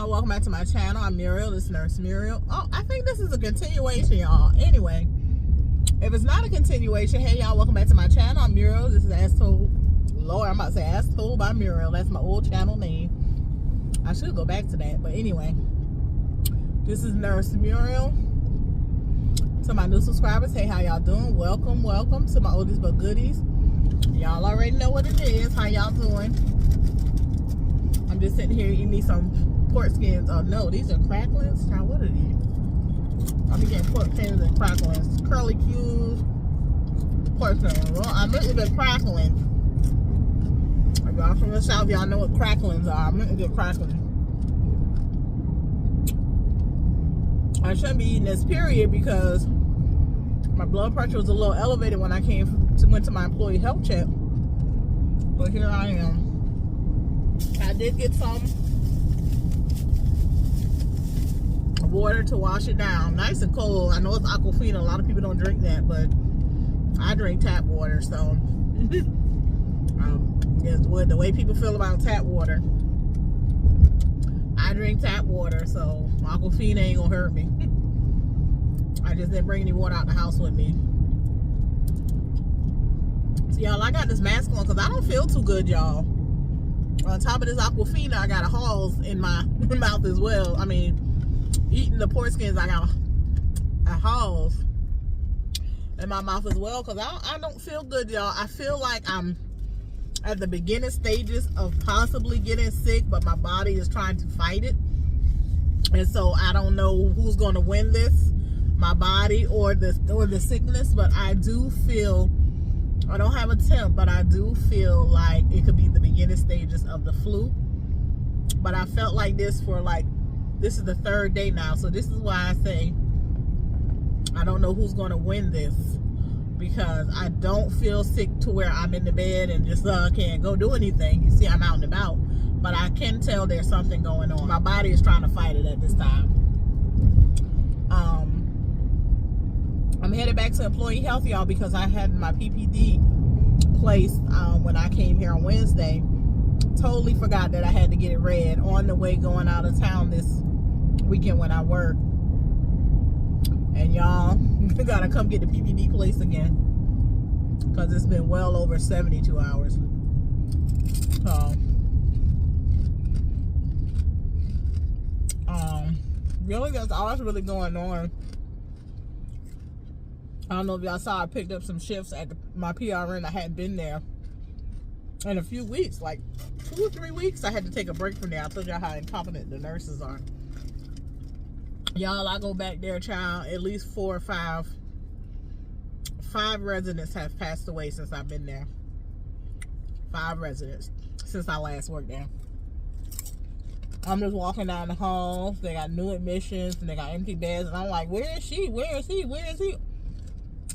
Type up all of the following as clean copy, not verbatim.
y'all, welcome back to my channel. I'm Muriel, this is Nurse Muriel. Oh, I think this is a continuation, y'all. Anyway, if it's not a continuation, hey y'all, welcome back to my channel. I'm Muriel, this is As Told. Lord, I'm about to say As Told by Muriel. That's my old channel name. I should go back to that, but anyway, this is Nurse Muriel. To my new subscribers, hey, how y'all doing? Welcome to my oldies but goodies. Y'all already know what it is. How y'all doing? I'm just sitting here eating me some pork skins. Oh no, these are cracklings. Child, what are these? I'm getting pork skins and cracklings. Curly Q's pork skins. Well, I meant to get crackling. If y'all from the South, y'all know what cracklings are. I meant to get crackling. I shouldn't be eating this, period, because my blood pressure was a little elevated when I went to my employee health check. But here I am. I did get some water to wash it down. Nice and cold. I know it's Aquafina. A lot of people don't drink that, but I drink tap water, so the way people feel about tap water. I drink tap water, so Aquafina ain't gonna hurt me. I just didn't bring any water out the house with me. So y'all, I got this mask on because I don't feel too good, y'all. On top of this Aquafina, I got a Halls in my mouth as well. I mean, eating the pork skins, I got a Halls in my mouth as well because I don't feel good, y'all. I feel like I'm at the beginning stages of possibly getting sick, but my body is trying to fight it. And so I don't know who's going to win this, my body or the sickness, but I do feel, I don't have a temp, but I do feel like it could be the beginning stages of the flu. But I felt like this for this is the third day now. So this is why I say I don't know who's going to win this, because I don't feel sick to where I'm in the bed and just can't go do anything. You see, I'm out and about, but I can tell there's something going on. My body is trying to fight it at this time. I'm headed back to employee health, y'all, because I had my PPD placed when I came here on Wednesday. Totally forgot that I had to get it read on the way going out of town this weekend when I work. And y'all, gotta come get the PPD place again, because it's been well over 72 hours. So, really, that's all that's really going on. I don't know if y'all saw, I picked up some shifts at my PRN. I hadn't been there in a few weeks, like 2 or 3 weeks. I had to take a break from there. I told y'all how incompetent the nurses are. Y'all, I go back there, child, at least 4 or 5 residents have passed away since I've been there. 5 residents since I last worked there. I'm just walking down the halls. They got new admissions and they got empty beds, and I'm like, where is she? Where is he? Where is he?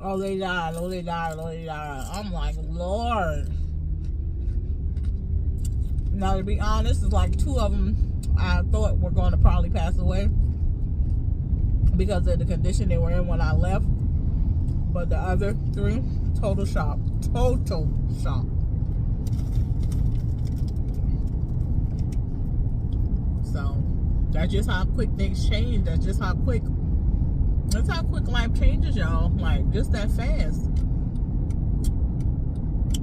Oh, they died. Oh, they died. Oh, they died. I'm like, Lord. Now, to be honest, it's like 2 of them I thought were going to probably pass away because of the condition they were in when I left. But the other 3, total shock. Total shock. So, that's just how quick things change. That's just how quick life changes, y'all. Like, just that fast.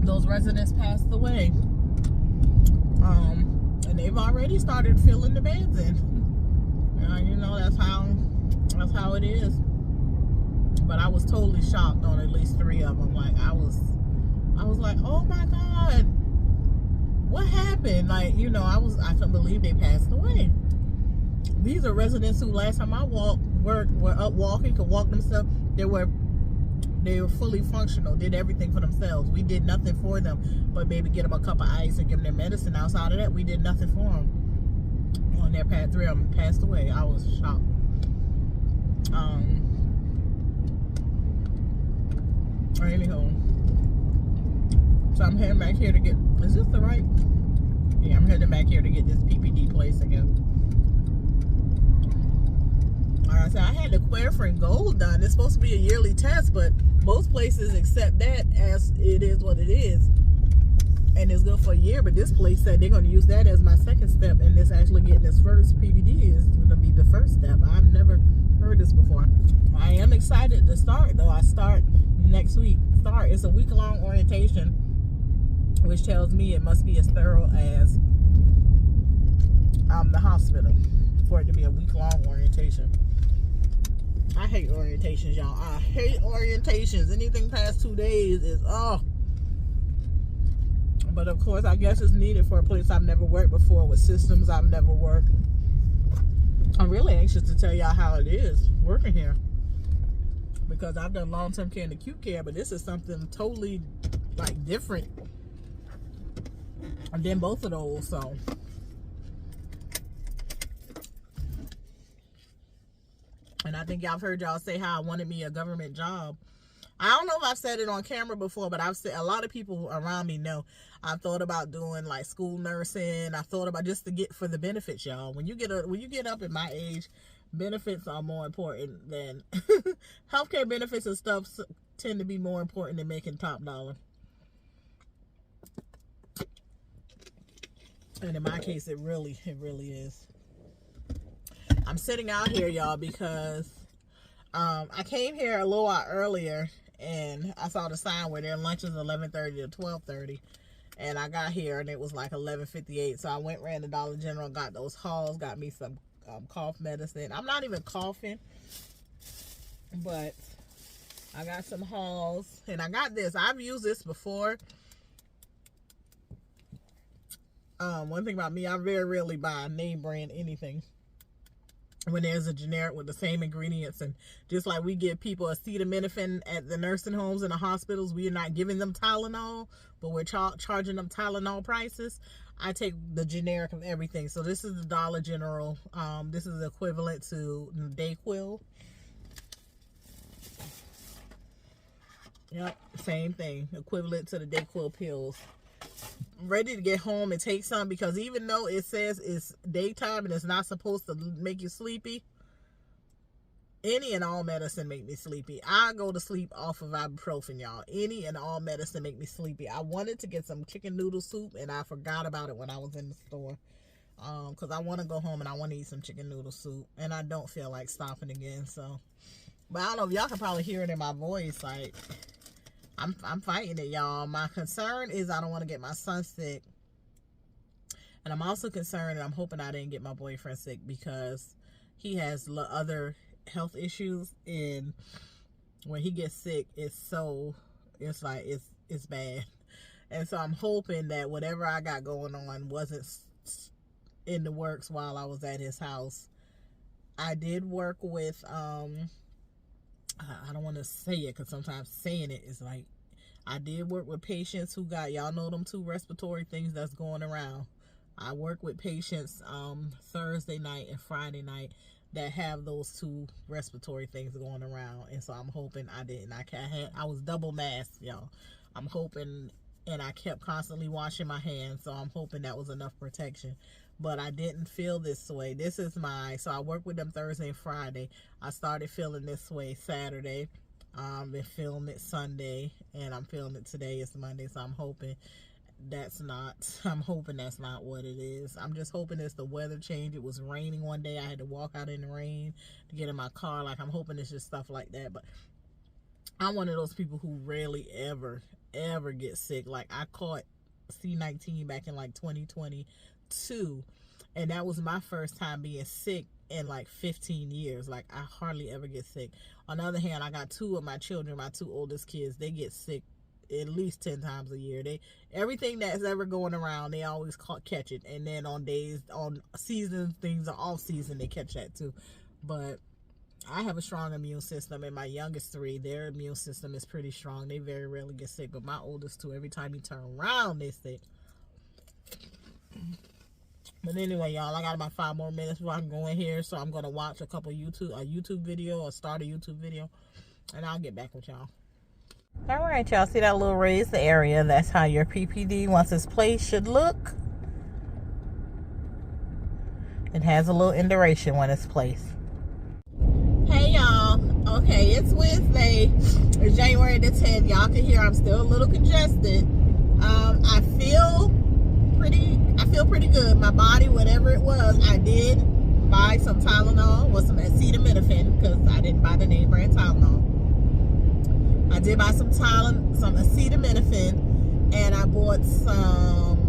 Those residents passed away. And they've already started filling the beds in. You know, that's how it is. But I was totally shocked on at least 3 of them. Like, I was like, oh my God, what happened? Like, you know, I couldn't believe they passed away. These are residents who last time I were up walking, could walk themselves. They were fully functional, did everything for themselves. We did nothing for them, but maybe get them a cup of ice and give them their medicine. Outside of that, we did nothing for them. On their path, 3 of them passed away. I was shocked. Anyhow, so I'm heading back here to get, is this the right? Yeah, I'm heading back here to get this PPD place again. Like I said, I had the Querfrin Gold done. It's supposed to be a yearly test, but most places accept that as it is what it is. and it's good for a year. But this place said they're going to use that as my second step, and this actually getting this first PPD is going to be the first step. I've never heard this before. I am excited to start, though. I start next week. It's a week-long orientation, which tells me it must be as thorough as the hospital for it to be a week-long orientation. I hate orientations, y'all. I hate orientations. Anything past 2 days is but of course I guess it's needed for a place I've never worked before, with systems I've never worked. I'm really anxious to tell y'all how it is working here, because I've done long-term care and acute care, but this is something totally like different than both of those. So and I think y'all have heard y'all say how I wanted me a government job. I don't know if I've said it on camera before, but I've said, a lot of people around me know I've thought about doing like school nursing. I thought about just to get for the benefits, y'all. When you get up at my age, benefits are more important than healthcare benefits and stuff tend to be more important than making top dollar. And in my case, it really is. I'm sitting out here, y'all, because I came here a little while earlier, and I saw the sign where their lunch is 11:30 to 12:30, and I got here and it was like 11:58. So I ran to Dollar General, got those Halls, got me some cough medicine. I'm not even coughing, but I got some Halls, and I got this. I've used this before. One thing about me, I very rarely buy name brand anything when there's a generic with the same ingredients. And just like we give people acetaminophen at the nursing homes and the hospitals, we are not giving them Tylenol, but we're charging them Tylenol prices. I take the generic of everything. So this is the Dollar General. This is equivalent to DayQuil. Yep, same thing, equivalent to the DayQuil pills. Ready to get home and take some, because even though it says it's daytime and it's not supposed to make you sleepy, any and all medicine make me sleepy. I go to sleep off of ibuprofen, y'all. Any and all medicine make me sleepy. I wanted to get some chicken noodle soup, and I forgot about it when I was in the store, because I want to go home and I want to eat some chicken noodle soup, and I don't feel like stopping again. So, but I don't know if y'all can probably hear it in my voice, like I'm fighting it, y'all. My concern is I don't want to get my son sick. And I'm also concerned, and I'm hoping I didn't get my boyfriend sick, because he has other health issues. And when he gets sick, it's bad. And so I'm hoping that whatever I got going on wasn't in the works while I was at his house. I did work with, I don't want to say it, because sometimes saying it is like, I did work with patients who got, y'all know them 2 respiratory things that's going around. I work with patients Thursday night and Friday night that have those 2 respiratory things going around. And so I'm hoping I didn't. I was double masked, y'all. I'm hoping, and I kept constantly washing my hands, so I'm hoping that was enough protection. But I didn't feel this way. This is so I worked with them Thursday and Friday. I started feeling this way Saturday. Been feeling it Sunday, and I'm feeling it today. It's Monday, so I'm hoping that's not what it is. I'm just hoping it's the weather change. It was raining one day. I had to walk out in the rain to get in my car. Like, I'm hoping it's just stuff like that. But I'm one of those people who rarely ever get sick. Like, I caught C-19 back in like 2022, and that was my first time being sick in like 15 years. Like, I hardly ever get sick. On the other hand, I got 2 of my children, my 2 oldest kids, they get sick at least 10 times a year. Everything that's ever going around, they always catch it. And then on seasons, things are off season, they catch that too. But I have a strong immune system, and my youngest 3, their immune system is pretty strong. They very rarely get sick, but my oldest 2, every time you turn around, they sick. But anyway, y'all, I got about 5 more minutes before I can go in here, so I'm going to watch a YouTube video, or start a YouTube video, and I'll get back with y'all. All right, y'all, see that little raised area? That's how your PPD, once it's placed, should look. It has a little induration when it's placed. Hey, y'all. Okay, it's Wednesday. It's January the 10th. Y'all can hear I'm still a little congested. I feel pretty good. My body, whatever it was, I did buy some Tylenol with some acetaminophen because I didn't buy the name brand Tylenol. I did buy some acetaminophen, and I bought some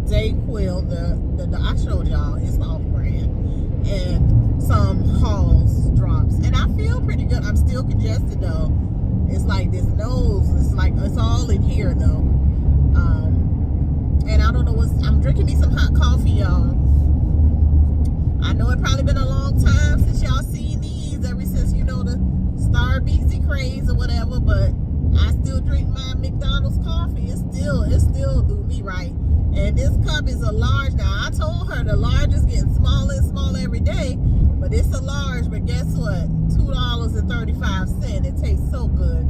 DayQuil, the I showed y'all, it's the off brand, and some Halls drops, and I feel pretty good. I'm still congested though. It's like this nose, it's all in here though. And I don't know I'm drinking me some hot coffee, y'all. I know it probably been a long time since y'all seen these, ever since, you know, the Star BC craze or whatever, but I still drink my McDonald's coffee. It still do me right. And this cup is a large now. I told her the large is getting smaller and smaller every day, but it's a large. But guess what? $2.35. It tastes so good.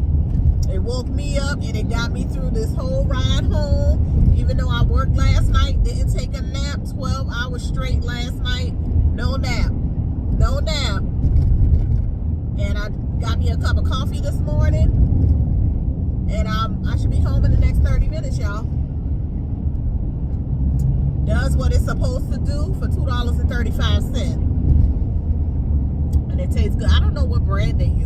It woke me up and it got me through this whole ride home. Even though I worked last night, didn't take a nap, 12 hours straight last night. No nap. And I got me a cup of coffee this morning. And I should be home in the next 30 minutes, y'all. Does what it's supposed to do for $2.35. And it tastes good. I don't know what brand they use.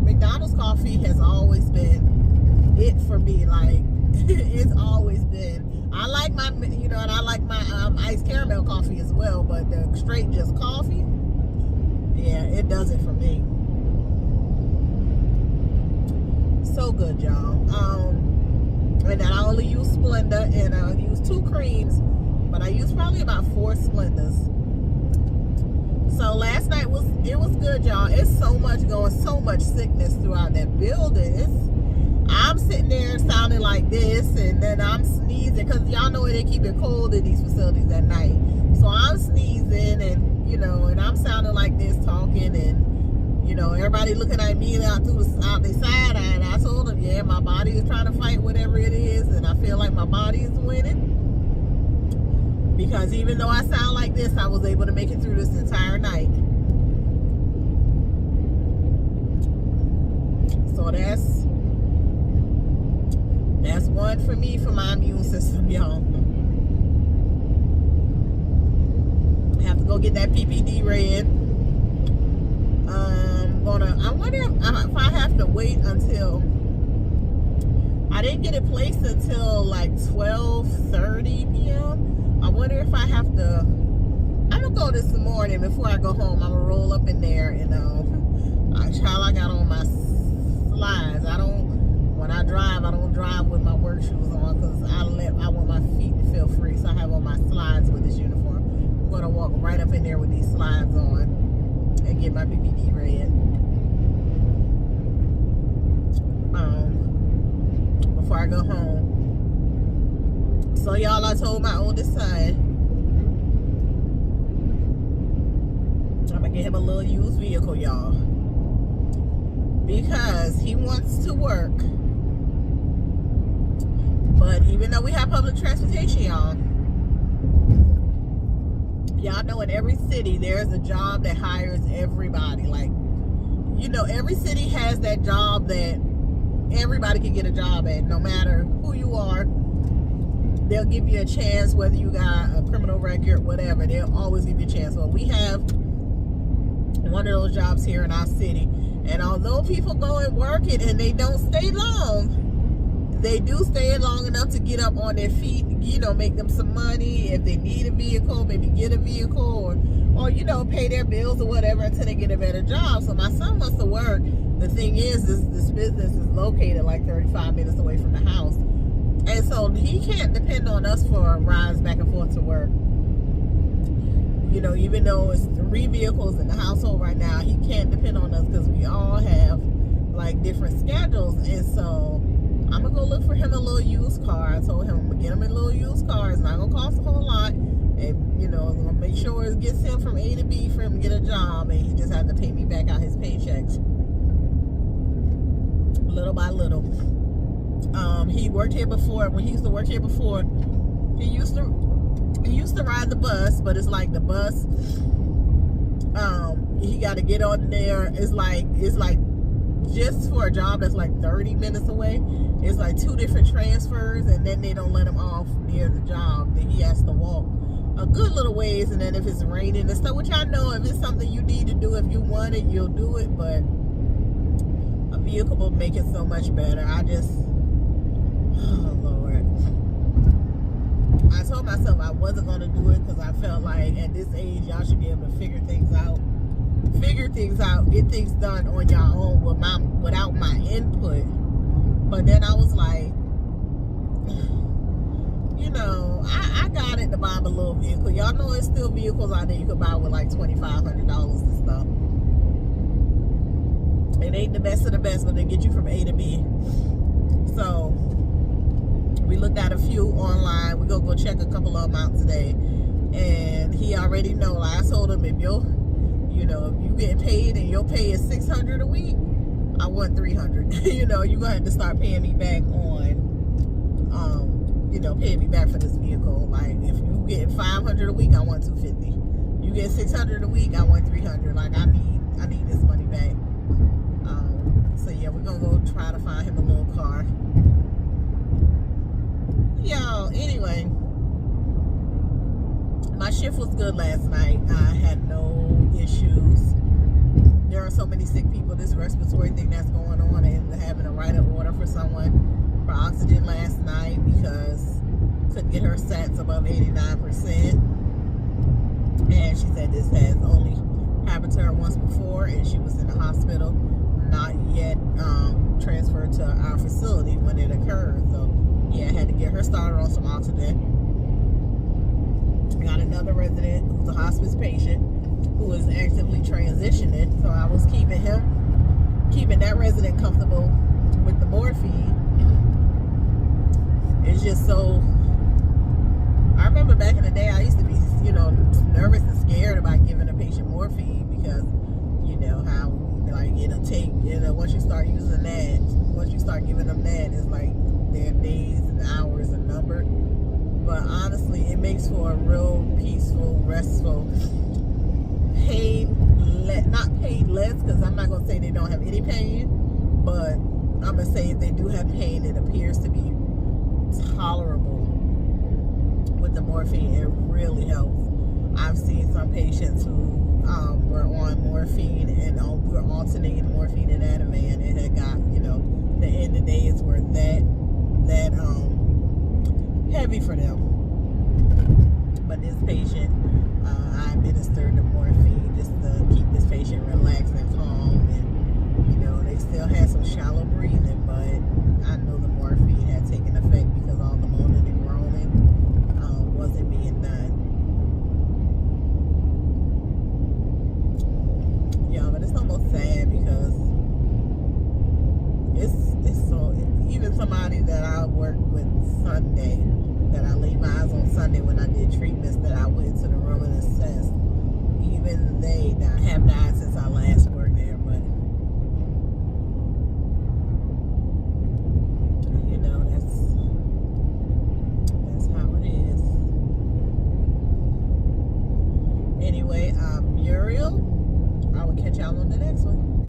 McDonald's coffee has always been it for me. Like, it's always been. I like my, and I like my iced caramel coffee as well, but the straight just coffee, yeah, it does it for me. So good, y'all. And then I only use Splenda, and I use 2 creams, but I use probably about 4 Splendas. So last night was good, y'all. It's so much sickness throughout that building. I'm sitting there sounding like this, and then I'm sneezing, because y'all know they keep it cold in these facilities at night. So I'm sneezing, and and I'm sounding like this, talking, and everybody looking at me out the side eye. And I told them, yeah, my body is trying to fight whatever it is, and I feel like my body is winning. Because even though I sound like this, I was able to make it through this entire night. So that's one for me, for my immune system, y'all. I have to go get that PPD read. I wonder if I have to wait until, I didn't get it placed until like 12:30 p.m. I wonder if I have to, I'm gonna go this morning before I go home. I'm gonna roll up in there and child, I got on my slides. When I drive, I don't drive with my work shoes on, because I want my feet to feel free. So I have on my slides with this uniform. I'm gonna walk right up in there with these slides on and get my PPD read. Before I go home. So y'all, I told my oldest son I'm gonna get him a little used vehicle, y'all, because he wants to work. But even though we have public transportation, y'all know in every city there's a job that hires everybody. Like, every city has that job that everybody can get a job at, no matter who you are. They'll give you a chance, whether you got a criminal record, whatever. They'll always give you a chance. Well, we have one of those jobs here in our city. And although people go and work it and they don't stay long, they do stay long enough to get up on their feet, make them some money. If they need a vehicle, maybe get a vehicle, or pay their bills or whatever until they get a better job. So my son wants to work. The thing is, this business is located like 35 minutes away from the house. And so he can't depend on us for rides back and forth to work. Even though it's 3 vehicles in the household right now, he can't depend on us because we all have like different schedules. And so I'm gonna go look for him a little used car. I told him I'm gonna get him a little used car. It's not gonna cost a whole lot. And I'm gonna make sure it gets him from A to B for him to get a job, and he just has to pay me back out his paychecks little by little. He worked here before. When he used to work here before, he used to ride the bus, but it's like the bus, he got to get on there. It's like just for a job that's like 30 minutes away, it's like 2 different transfers, and then they don't let him off near the job. Then he has to walk a good little ways, and then if it's raining and stuff, which I know if it's something you need to do, if you want it, you'll do it, but a vehicle will make it so much better. I just, oh Lord. I told myself I wasn't going to do it because I felt like at this age, y'all should be able to figure things out, get things done on your own without my input. But then I was like, you know, I got it to buy a little vehicle. Y'all know there's still vehicles out there you could buy with like $2,500 and stuff. It ain't the best of the best, but they get you from A to B. So we looked at a few online. We're gonna go check a couple of them out today. And he already know, like I told him, if you getting paid and your pay is $600 a week, I want $300. You know, you're gonna have to start paying me back on paying me back for this vehicle. Like if you get $500 a week, I want $250. You get $600 a week, I want $300. Like I need this money back. So yeah, we're gonna go try to find him a little car. Y'all, anyway, my shift was good last night. I had no issues. There are so many sick people. This respiratory thing that's going on, and having to write an order for someone for oxygen last night because couldn't get her sats above 89%. And she said this has only happened to her once before, and she was in the hospital, not yet transferred to our facility when it occurred. So yeah, I had to get her started on some oxygen. I got another resident who's a hospice patient who is actively transitioning, so I was keeping that resident comfortable with the morphine. It's just so, I remember back in the day I used to be, nervous and scared about giving a patient morphine because, how like it'll take, once you start using that, once you start giving them that, it's like their days and hours are numbered. But honestly, it makes for a real peaceful, restful, not painless, because I'm not going to say they don't have any pain, but I'm going to say if they do have pain, it appears to be tolerable with the morphine. It really helps. I've seen some patients who were on morphine and were alternating morphine and Ativan, and had got, the end of days were that heavy for them. But this patient, I administered the morphine just to keep this patient relaxed and calm, and they still had some shallow breathing, but I know the morphine had taken effect because all the moaning and groaning wasn't being done. Yeah, but it's almost sad because it's so, even somebody that I worked with Sunday, that I laid my eyes on Sunday when I did treatments, that I went to the room and assessed, even they have died since I last